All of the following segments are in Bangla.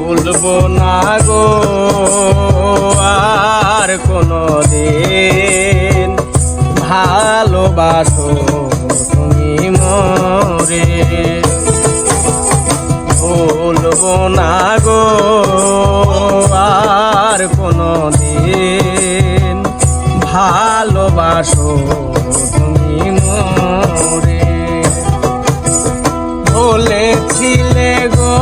ভুলবো না গো আর কোনো দিন, ভালোবাসো তুমি মোরে। ভুলবো না গো আর কোনো দিন, ভালোবাসো তুমি মোরে। বলেছিলে গো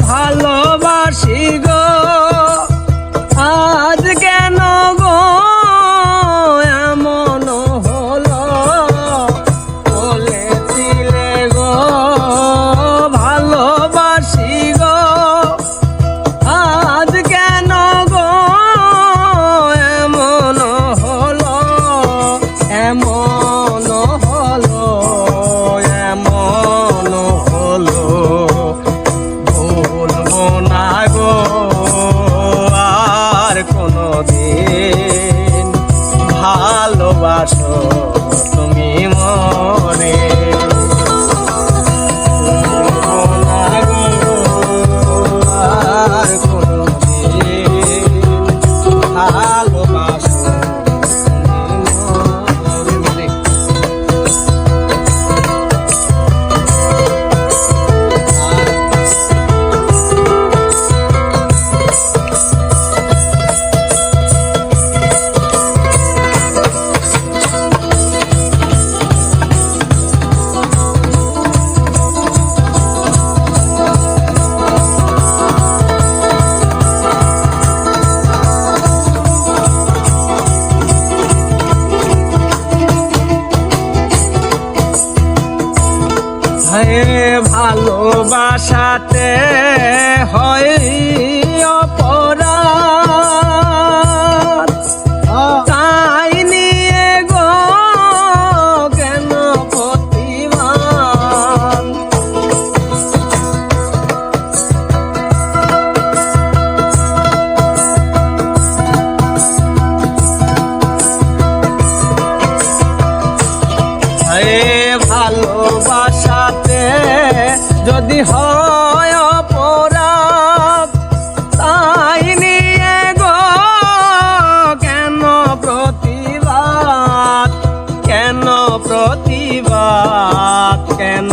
ভালোবাসি গো, আজ কেন গো এমন হলো। বলেছিলে গো ভালোবাসি গো, আজ কেন গো এমন হলো। এমন হলো, এমন হলো। ভুলবো না গো আর কোনো দিন, ভালোবাসো তুমি মোরে। ভুলবো না গো আর কোনো দিন, ভালোবাসো তুমি মোরে। ভালোবাসাতে হয় অপরাধ, তাই নিয়ে গো কেন প্রতিবাদ। ভালোবাসাতে যদি হয় অপরাধ, তাই নিয়ে গো কেন প্রতিবাদ। কেন প্রতিবাদ, কেন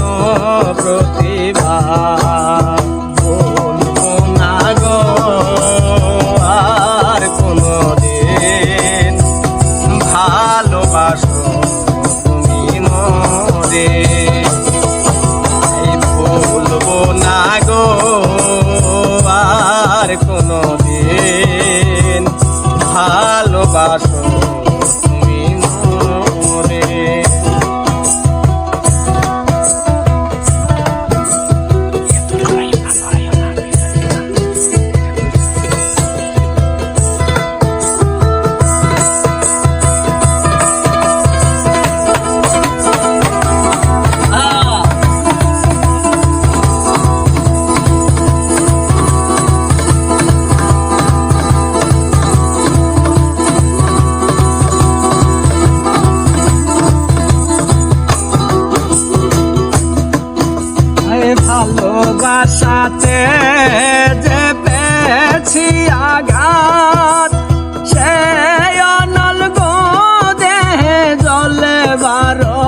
প্রতিবাদ। বলবো না গো আর কোনো দিন, ভালোবাসো তুমি মোরে। ভুলবো না গো আর কোনো দিন, ভালোবাসো তুমি মোরে। ভালোবাসাতে যে পেয়েছি আঘাত, সে অনল গো দেহে জলে বারো